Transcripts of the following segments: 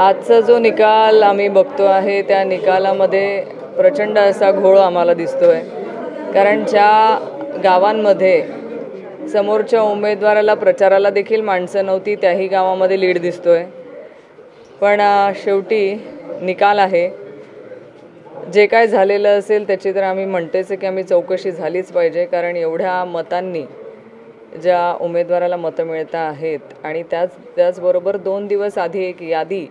आजचा जो निकाल आम्ही बघतो आहे त्या निकालामध्ये प्रचंड असा घोळ आम्हाला दिसतोय। कारण ज्या गावांमध्ये समोरच्या उमेदवाराला प्रचाराला देखील माणसं नव्हती त्याही गावामध्ये लीड दिसतोय। पण शेवटी निकाल आहे, जे काय झालेलं असेल त्याची तर आम्ही म्हणतेच की आम्ही चौकशी झालीच पाहिजे। कारण एवढ्या मतांनी ज्या उमेदवाराला मतं मिळत आहेत आणि त्याचबरोबर 2 दिवस आधी एक यादी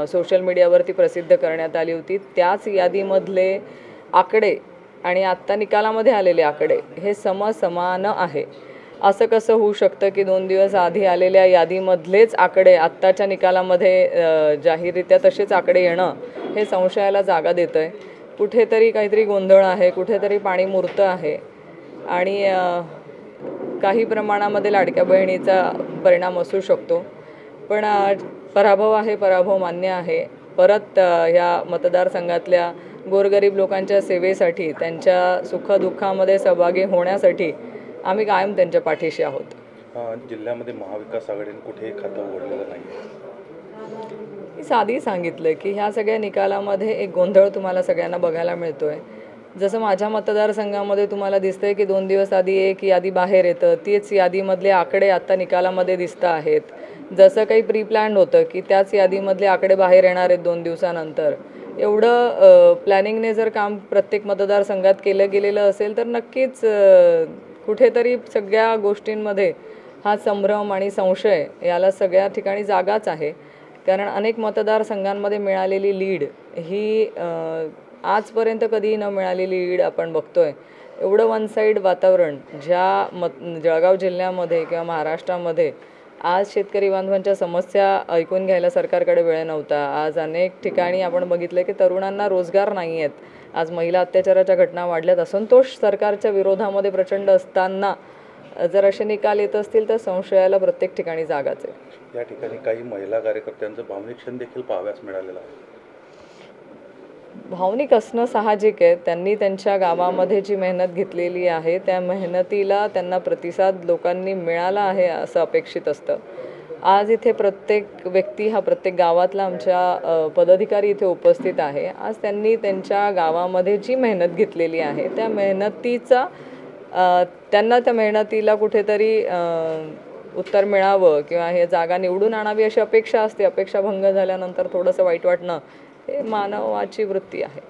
सोशल मीडियावरती प्रसिद्ध करण्यात आली होती। त्याच यादीमधले आकडे आणि आत्ता निकालामध्ये आलेले आकडे हे समान आहे। असं कसं होऊ शकतं की 2 दिवस आधी आलेल्या यादीमधलेच आकडे आत्ताच्या निकालामध्ये जाहीररित्या तसेच आकडे येणं हे संशयाला जागा देतंय। कुठेतरी काहीतरी गोंधळ आहे, कुठेतरी पाणी मुरतं आहे आणि काही प्रमाणामध्ये लाडक्या बहिणीचा परिणाम असू शकतो। पण पराभव आहे, पराभव मान्य आहे। परत ह्या मतदारसंघातल्या गोरगरीब लोकांच्या सेवेसाठी, त्यांच्या सुखदुःखामध्ये सहभागी होण्यासाठी आम्ही कायम त्यांच्या पाठीशी आहोत। जिल्ह्यामध्ये महाविकास आघाडीने कुठेही खातं उघडलेलं नाही। मी साधी सांगितलं की ह्या सगळ्या निकालामध्ये एक गोंधळ तुम्हाला सगळ्यांना बघायला मिळतोय। जसं माझ्या मतदारसंघामध्ये तुम्हाला दिसतंय की 2 दिवस आधी एक यादी बाहेर येतं, तीच यादीमधले आकडे आत्ता निकालामध्ये दिसत आहेत। जसं काही प्री प्लॅन्ड होतं की त्याच यादीमधले आकडे बाहेर येणार आहेत 2 दिवसानंतर। एवढं प्लॅनिंगने जर काम प्रत्येक मतदारसंघात केलं गेलेलं असेल तर नक्कीच कुठेतरी सगळ्या गोष्टींमध्ये हा संभ्रम आणि संशय याला सगळ्या ठिकाणी जागाच आहे। कारण अनेक मतदारसंघांमध्ये मिळालेली लीड ही आजपर्यंत कधीही न मिळालेली लीड आपण बघतोय। एवढं वन साईड वातावरण ज्या जळगाव जिल्ह्यामध्ये किंवा महाराष्ट्रामध्ये आज शेतकरी बांधवांच्या समस्या ऐकून घ्यायला सरकारकडे वेळ नव्हता। आज अनेक ठिकाणी आपण बघितलं की तरुणांना रोजगार नाही आहेत। आज महिला अत्याचाराच्या घटना वाढल्यात, असंतोष सरकारच्या विरोधामध्ये प्रचंड असताना जर असे निकाल येत असतील तर संशयाला प्रत्येक ठिकाणी जागाच आहे। या ठिकाणी काही महिला कार्यकर्त्यांचं भावनिक क्षण देखील पाहाव्यास मिळालेलं आहे। भावनिक असणं साहजिक आहे। त्यांनी त्यांच्या गावामध्ये जी मेहनत घेतलेली आहे त्या मेहनतीला त्यांना प्रतिसाद लोकांनी मिळाला आहे असं अपेक्षित असतं। आज इथे प्रत्येक व्यक्ती हा प्रत्येक गावातला आमच्या पदाधिकारी इथे उपस्थित आहे। आज त्यांनी त्यांच्या गावामध्ये जी मेहनत घेतलेली आहे त्या मेहनतीचा त्यांना त्या मेहनतीला कुठेतरी उत्तर मिळावं किंवा हे जागा निवडून आणावी अशी अपेक्षा असते। अपेक्षा भंग झाल्यानंतर थोडंसं वाईट वाटणं हे मानवाची वृत्ती आहे।